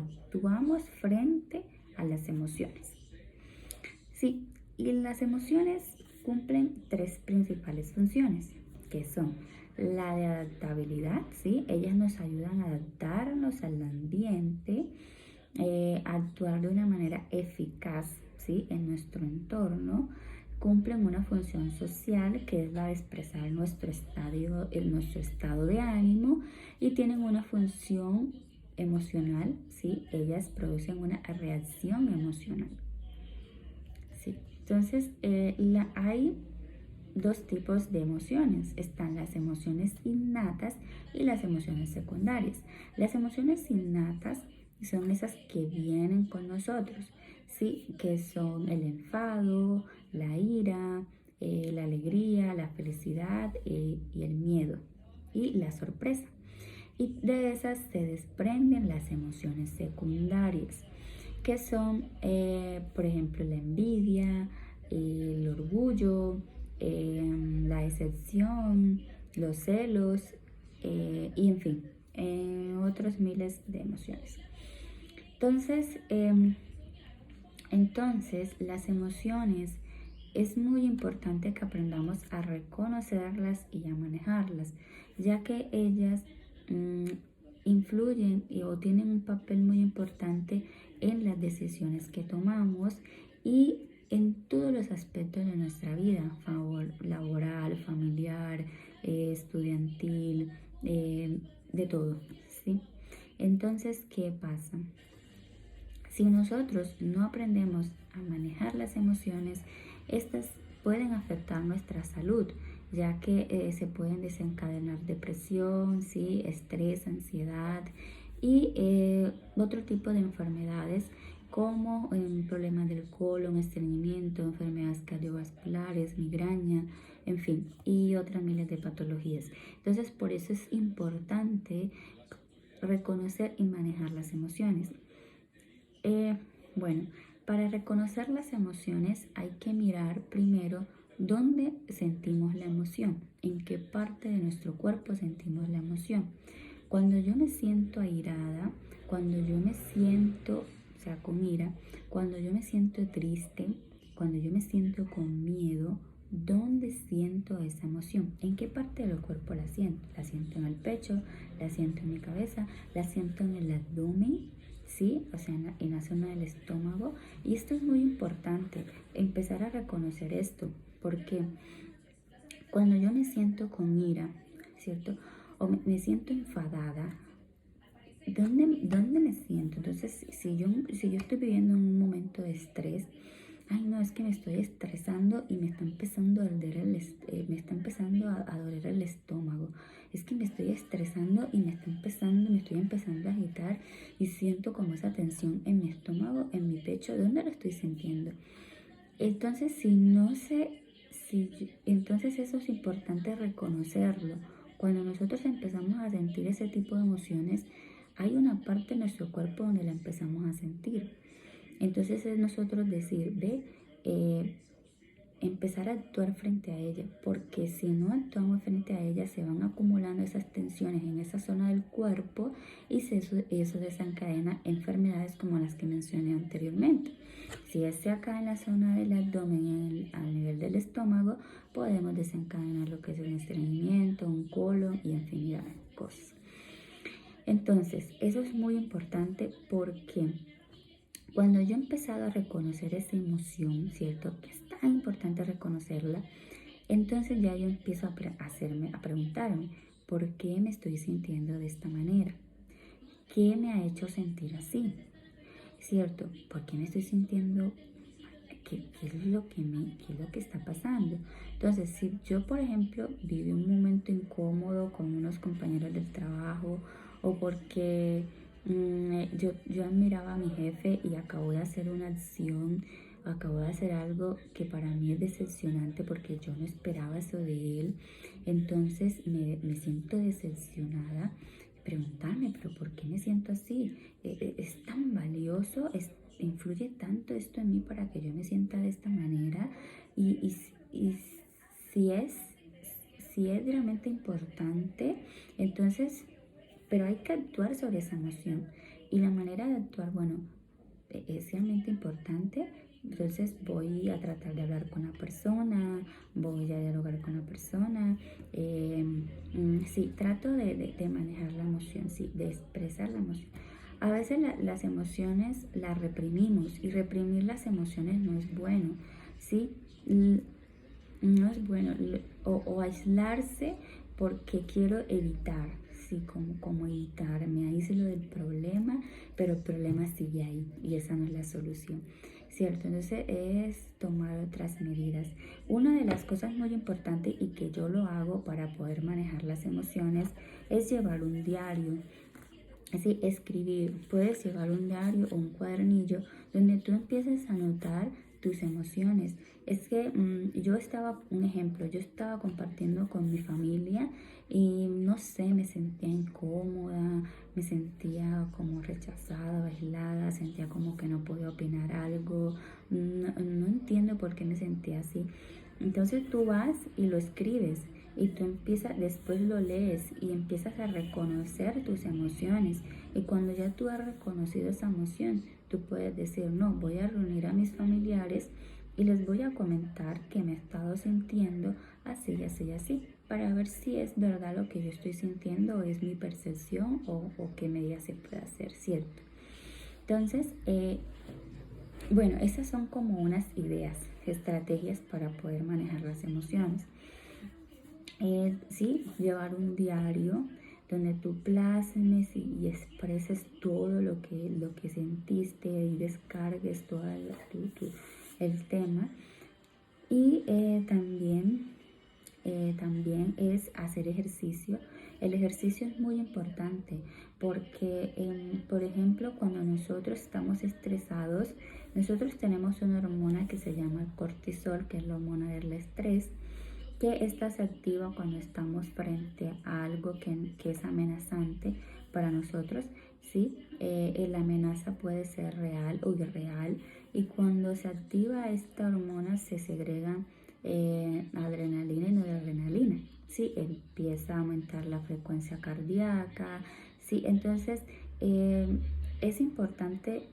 actuamos frente a las emociones. Sí, y las emociones cumplen tres principales funciones, que son la de adaptabilidad, ¿sí? Ellas nos ayudan a adaptarnos al ambiente, a actuar de una manera eficaz, ¿sí? En nuestro entorno. Cumplen una función social, que es la de expresar nuestro estado de ánimo, y tienen una función emocional, ¿sí? Ellas producen una reacción emocional. Sí. Entonces, hay dos tipos de emociones. Están las emociones innatas y las emociones secundarias. Las emociones innatas son esas que vienen con nosotros, ¿sí? Que son el enfado, la ira, la alegría, la felicidad, y el miedo y la sorpresa. Y de esas se desprenden las emociones secundarias, que son, por ejemplo, la envidia, el orgullo, la decepción, los celos, y en fin, otros miles de emociones. Entonces, las emociones es muy importante que aprendamos a reconocerlas y a manejarlas, ya que ellas influyen o tienen un papel muy importante en las decisiones que tomamos y en todos los aspectos de nuestra vida, laboral, familiar, estudiantil, de todo, ¿sí? Entonces, ¿qué pasa? Si nosotros no aprendemos a manejar las emociones, estas pueden afectar nuestra salud, ya que se pueden desencadenar depresión, ¿sí? Estrés, ansiedad y otro tipo de enfermedades como problemas del colon, estreñimiento, enfermedades cardiovasculares, migraña, en fin, y otras miles de patologías. Entonces, por eso es importante reconocer y manejar las emociones. Bueno, para reconocer las emociones hay que mirar primero dónde sentimos la emoción, en qué parte de nuestro cuerpo sentimos la emoción. Cuando yo me siento airada, cuando yo me siento, o sea, con ira, cuando yo me siento triste, cuando yo me siento con miedo, ¿dónde siento esa emoción? ¿En qué parte del cuerpo la siento? ¿La siento en el pecho? ¿La siento en mi cabeza? ¿La siento en el abdomen? ¿Sí? O sea, en la zona del estómago. Y esto es muy importante, empezar a reconocer esto, porque cuando yo me siento con ira, ¿cierto? O me siento enfadada, ¿dónde me siento? Entonces, si yo estoy viviendo en un momento de estrés, ay no, es que me estoy estresando y me está empezando a doler me está empezando a doler el estómago. Es que me estoy estresando y me estoy empezando a agitar y siento como esa tensión en mi estómago, en mi pecho. ¿Dónde lo estoy sintiendo? Entonces, entonces eso es importante reconocerlo. Cuando nosotros empezamos a sentir ese tipo de emociones, hay una parte de nuestro cuerpo donde la empezamos a sentir. Entonces es nosotros decir, empezar a actuar frente a ella, porque si no actuamos frente a ella se van acumulando esas tensiones en esa zona del cuerpo y eso desencadena enfermedades como las que mencioné anteriormente. Si es acá en la zona del abdomen, al nivel del estómago, podemos desencadenar lo que es un estreñimiento, un colon y infinidad de cosas. Entonces, eso es muy importante porque cuando yo he empezado a reconocer esa emoción, ¿cierto? Que es tan importante reconocerla, entonces ya yo empiezo a preguntarme, ¿por qué me estoy sintiendo de esta manera? ¿Qué me ha hecho sentir así? ¿Cierto? ¿Por qué me estoy sintiendo? ¿Qué es lo que está pasando? Entonces, si yo, por ejemplo, viví un momento incómodo con unos compañeros del trabajo o porque yo admiraba a mi jefe y acabo de hacer una acción, acabo de hacer algo que para mí es decepcionante porque yo no esperaba eso de él, entonces me siento decepcionada. Preguntarme, pero ¿por qué me siento así? ¿Es tan valioso? ¿Influye tanto esto en mí para que yo me sienta de esta manera? Y si es realmente importante, entonces, pero hay que actuar sobre esa emoción. Y la manera de actuar, bueno, es realmente importante. Entonces voy a tratar de hablar con la persona, voy a dialogar con la persona. Sí, trato de manejar la emoción, sí, de expresar la emoción. A veces las emociones las reprimimos y reprimir las emociones no es bueno, ¿sí? No es bueno. O aislarse porque quiero evitar, sí, como evitar, me aíslo del problema, pero el problema sigue ahí y esa no es la solución, ¿cierto? Entonces es tomar otras medidas. Una de las cosas muy importantes y que yo lo hago para poder manejar las emociones es llevar un diario. Así, escribir, puedes llevar un diario o un cuadernillo donde tú empieces a anotar tus emociones. Es que un ejemplo, yo estaba compartiendo con mi familia y no sé, me sentía incómoda, me sentía como rechazada, aislada, sentía como que no podía opinar algo, no entiendo por qué me sentía así. Entonces tú vas y lo escribes y tú empiezas, después lo lees y empiezas a reconocer tus emociones. Y cuando ya tú has reconocido esa emoción, tú puedes decir, no, voy a reunir a mis familiares y les voy a comentar que me he estado sintiendo así, así, así, para ver si es verdad lo que yo estoy sintiendo o es mi percepción o qué medida se puede hacer, ¿cierto? Entonces, bueno, esas son como unas ideas, estrategias para poder manejar las emociones. Sí, llevar un diario donde tú plasmes y expreses todo lo que sentiste y descargues todo el tema. Y también es hacer ejercicio. El ejercicio es muy importante porque, por ejemplo, cuando nosotros estamos estresados, nosotros tenemos una hormona que se llama cortisol, que es la hormona del estrés, que esta se activa cuando estamos frente a algo que es amenazante para nosotros, ¿sí? La amenaza puede ser real o irreal y cuando se activa esta hormona se segregan adrenalina y noradrenalina, ¿sí? Empieza a aumentar la frecuencia cardíaca, ¿sí? Entonces es importante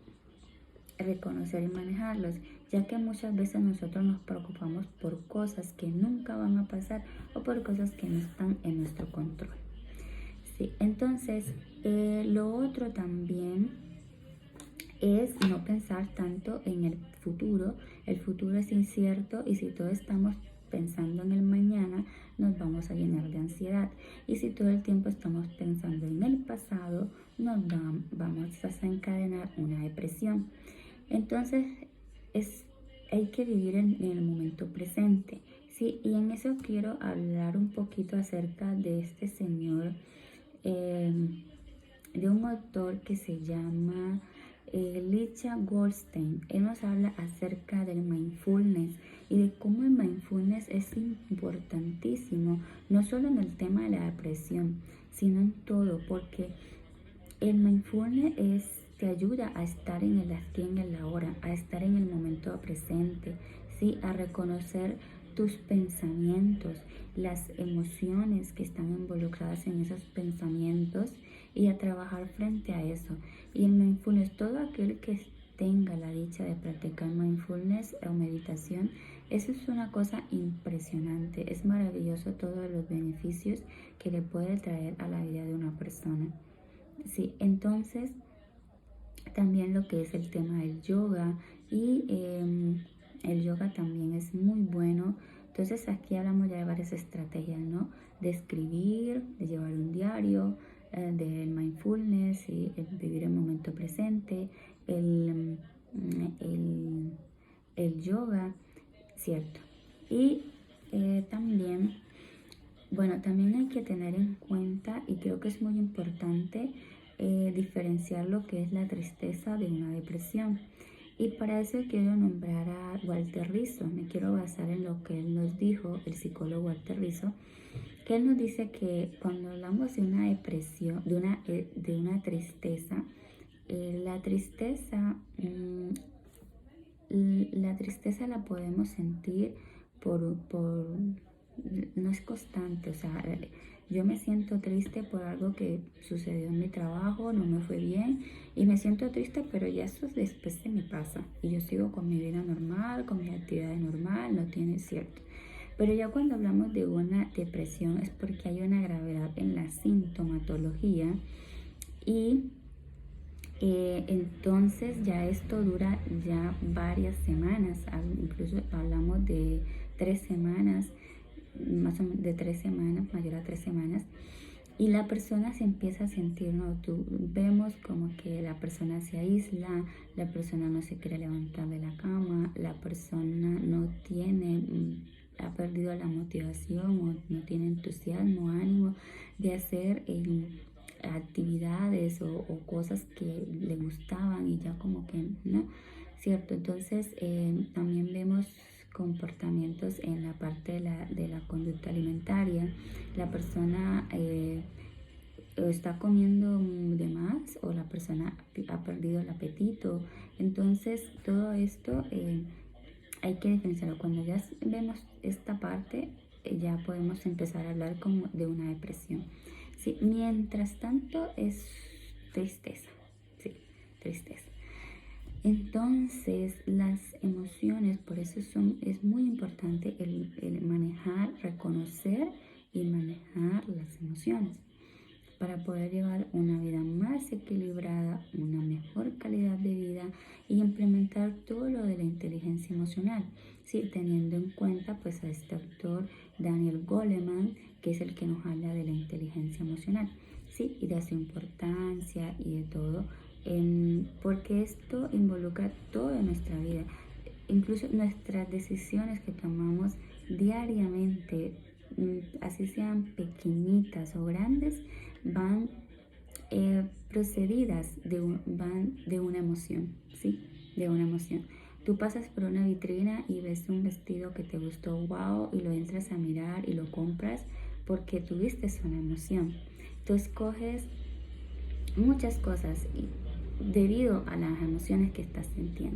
reconocer y manejarlos, ya que muchas veces nosotros nos preocupamos por cosas que nunca van a pasar o por cosas que no están en nuestro control. Sí, entonces lo otro también es no pensar tanto en el futuro. El futuro es incierto y si todos estamos pensando en el mañana, nos vamos a llenar de ansiedad. Y si todo el tiempo estamos pensando en el pasado, vamos a desencadenar una depresión. Entonces, hay que vivir en el momento presente, ¿sí? Y en eso quiero hablar un poquito acerca de este señor, de un autor que se llama Licha Goldstein. Él nos habla acerca del mindfulness y de cómo el mindfulness es importantísimo, no solo en el tema de la depresión, sino en todo, porque el mindfulness te ayuda a estar en el aquí, en el ahora, a estar en el momento presente, ¿sí? A reconocer tus pensamientos, las emociones que están involucradas en esos pensamientos y a trabajar frente a eso. Y el mindfulness, todo aquel que tenga la dicha de practicar mindfulness o meditación, eso es una cosa impresionante, es maravilloso todos los beneficios que le puede traer a la vida de una persona. Sí, entonces también lo que es el tema del yoga y el yoga también es muy bueno. Entonces aquí hablamos ya de varias estrategias, ¿no? De escribir, de llevar un diario, del mindfulness, y el vivir el momento presente, el, el, el yoga, ¿cierto? Y también, bueno, también hay que tener en cuenta, y creo que es muy importante, diferenciar lo que es la tristeza de una depresión. Y para eso quiero nombrar a Walter Rizzo. Me quiero basar en lo que él nos dijo, el psicólogo Walter Rizzo, que él nos dice que cuando hablamos de una depresión, de una tristeza, la tristeza la podemos sentir por no es constante, o sea, yo me siento triste por algo que sucedió en mi trabajo, no me fue bien y me siento triste, pero ya eso después se me pasa y yo sigo con mi vida normal, con mis actividades normal, no tiene cierto. Pero ya cuando hablamos de una depresión es porque hay una gravedad en la sintomatología y entonces ya esto dura ya varias semanas, incluso hablamos de 3 semanas, más o menos de 3 semanas, mayor a 3 semanas, y la persona se empieza a sentir, ¿no? Vemos como que la persona se aísla, la persona no se quiere levantar de la cama, la persona no tiene, ha perdido la motivación o no tiene entusiasmo, ánimo de hacer actividades o cosas que le gustaban y ya como que, ¿no? ¿Cierto? Entonces también vemos comportamientos en la parte de la conducta alimentaria. La persona está comiendo de más o la persona ha perdido el apetito. Entonces todo esto hay que diferenciarlo. Cuando ya vemos esta parte, ya podemos empezar a hablar como de una depresión. Sí, mientras tanto es tristeza, sí, tristeza. Entonces las emociones, por eso es muy importante el manejar, reconocer y manejar las emociones para poder llevar una vida más equilibrada, una mejor calidad de vida y implementar todo lo de la inteligencia emocional, ¿sí? Teniendo en cuenta pues a este autor Daniel Goleman, que es el que nos habla de la inteligencia emocional, ¿sí? Y de su importancia y de todo, porque esto involucra toda nuestra vida, incluso nuestras decisiones que tomamos diariamente, así sean pequeñitas o grandes, van procedidas van de una emoción, ¿sí? De una emoción. Tú pasas por una vitrina y ves un vestido que te gustó, wow, y lo entras a mirar y lo compras porque tuviste una emoción. Tú escoges muchas cosas debido a las emociones que estás sintiendo.